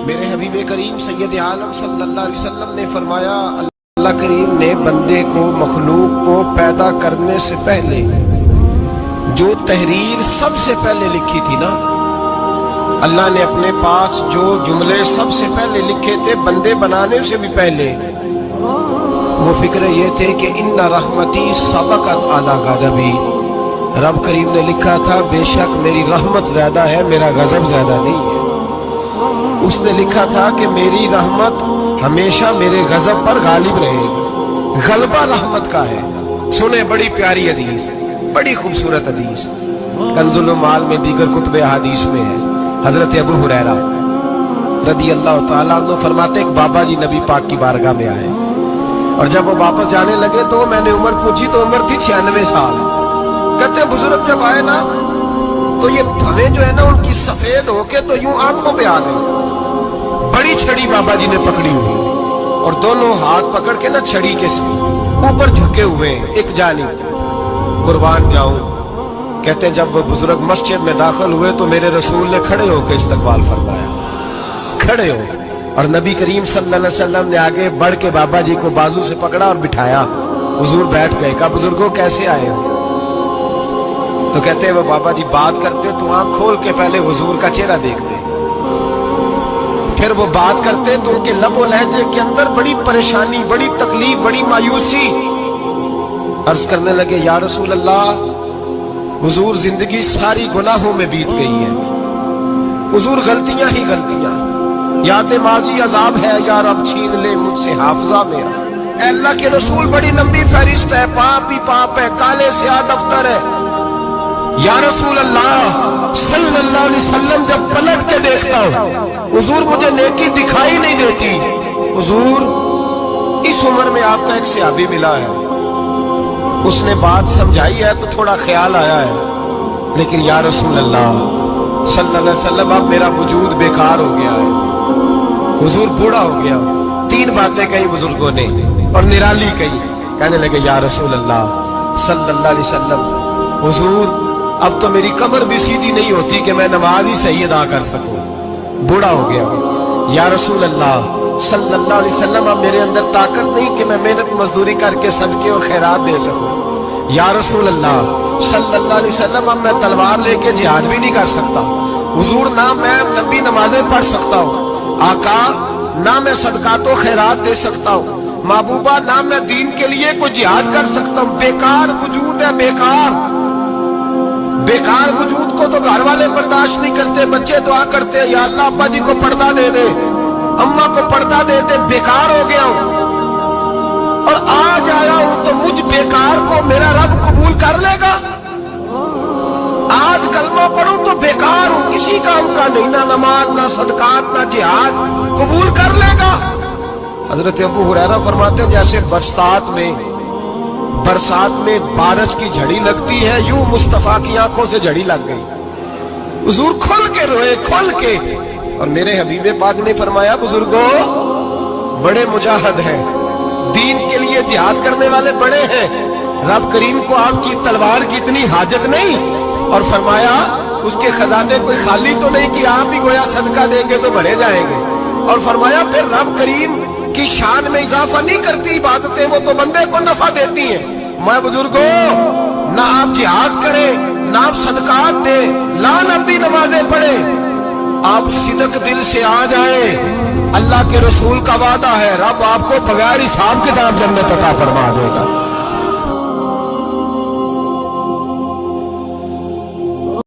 میرے حبیب کریم سید عالم صلی اللہ علیہ وسلم نے فرمایا، اللہ کریم نے بندے کو، مخلوق کو پیدا کرنے سے پہلے جو تحریر سب سے پہلے لکھی تھی نا، اللہ نے اپنے پاس جو جملے سب سے پہلے لکھے تھے بندے بنانے سے بھی پہلے، وہ فکر یہ تھے کہ ان رحمتی سبقت اعلی غضبی، رب کریم نے لکھا تھا بے شک میری رحمت زیادہ ہے، میرا غضب زیادہ نہیں ہے۔ اس نے لکھا تھا کہ میری رحمت ہمیشہ میرے غضب پر غالب رہے گی، غلبہ رحمت کا ہے۔ سنیں بڑی پیاری حدیث، بڑی خوبصورت حدیث، کنز المال میں دیگر کتب احادیث میں ہے۔ حضرت ابو ہریرہ رضی اللہ تعالیٰ عنہ فرماتے ایک بابا جی نبی پاک کی بارگاہ میں آئے، اور جب وہ واپس جانے لگے تو میں نے عمر پوچھی تو عمر تھی 96 سال۔ کہتے ہیں بزرگ جب آئے نا تو یہ بھویں جو ہے نا ان کی سفید ہو کے تو یوں آنکھوں پہ آ گئی۔ بڑی چھڑی بابا جی نے پکڑی ہوئی اور دونوں ہاتھ پکڑ کے نا چھڑی کے اوپر جھکے ہوئے ایک جانب، قربان جاؤں۔ کہتے ہیں جب وہ بزرگ مسجد میں داخل ہوئے تو میرے رسول نے کھڑے ہو کے استقبال فرمایا، کھڑے ہو، اور نبی کریم صلی اللہ علیہ وسلم نے آگے بڑھ کے بابا جی کو بازو سے پکڑا اور بٹھایا۔ حضور بیٹھ گئے، کہا بزرگوں کیسے آئے ہو؟ تو کہتے ہیں وہ بابا جی بات کرتے تو آنکھ کھول کے پہلے حضور کا چہرہ دیکھتے، پھر وہ بات کرتے تو ان کے لب و لہجے کے اندر بڑی پریشانی، بڑی تکلیف، بڑی مایوسی۔ عرض کرنے لگے یا رسول اللہ، حضور زندگی ساری گناہوں میں بیت گئی ہے، حضور غلطیاں ہی غلطیاں، یاد ماضی عذاب ہے، یا رب چھین لے مجھ سے حافظہ میرا۔ اے اللہ کے رسول بڑی لمبی فہرست ہے، پاپ ہی پاپ ہے، کالے سیاہ دفتر ہے۔ یا رسول اللہ صلی اللہ علیہ وسلم جب پلٹ کے دیکھتا ہوں حضور مجھے نیکی دکھائی نہیں دیتی۔ حضور اس عمر میں آپ کا ایک صحابی ملا ہے، اس نے بات سمجھائی ہے تو تھوڑا خیال آیا ہے، لیکن یا رسول اللہ صلی اللہ علیہ وسلم اب میرا وجود بیکار ہو گیا ہے، حضور بوڑھا ہو گیا۔ 3 باتیں کہی بزرگوں نے اور نرالی کہی، کہنے لگے یا رسول اللہ صلی اللہ علیہ وسلم، حضور اب تو میری کمر بھی سیدھی نہیں ہوتی کہ میں نماز ہی صحیح ادا کر سکوں، بوڑھا ہو گیا۔ یا رسول اللہ صلی اللہ علیہ وسلم اب میرے اندر طاقت نہیں کہ میں محنت مزدوری کر کے صدقے اور خیرات دے سکوں۔ یا رسول اللہ صلی اللہ علیہ وسلم اب میں تلوار لے کے جہاد بھی نہیں کر سکتا، حضور نہ میں لمبی نمازیں پڑھ سکتا ہوں، آقا نہ میں صدقات و خیرات دے سکتا ہوں، محبوبہ نہ میں دین کے لیے کوئی جہاد کر سکتا ہوں، بیکار وجود ہے، بیکار وجود کو تو گھر والے برداشت نہیں کرتے، بچے دعا کرتے ہیں یا اللہ ابا جی کو پردہ دے دے، اماں کو پردہ دے دے، بیکار ہو گیا ہوں اور آج آیا ہوں تو مجھ بیکار کو میرا رب قبول کر لے گا؟ آج کلمہ پڑھوں تو بیکار ہوں، کسی کام کا نہیں، نہ نماز نہ صدقات نہ جہاد، قبول کر لے گا؟ حضرت ابو ہریرہ فرماتے ہیں جیسے برسات میں بارش کی جھڑی لگتی ہے، یوں مصطفیٰ کی آنکھوں سے جھڑی لگ گئی، حضور کھل کے روئے، کھل کے۔ اور میرے حبیب پاک نے فرمایا بزرگوں بڑے مجاہد ہیں، دین کے لیے جہاد کرنے والے بڑے ہیں، رب کریم کو آپ کی تلوار کی اتنی حاجت نہیں، اور فرمایا اس کے خزانے کوئی خالی تو نہیں کہ آپ ہی گویا صدقہ دیں گے تو بھرے جائیں گے، اور فرمایا پھر رب کریم کی شان میں اضافہ نہیں کرتی عبادتیں، وہ تو بندے کو نفع دیتی ہیں۔ میں بزرگوں نہ آپ جہاد کریں، نہ آپ صدقات دیں، لا لمبی نمازیں پڑھیں، آپ صدق دل سے آ جائیں، اللہ کے رسول کا وعدہ ہے رب آپ کو بغیر حساب کتاب جنت عطا فرما دے گا۔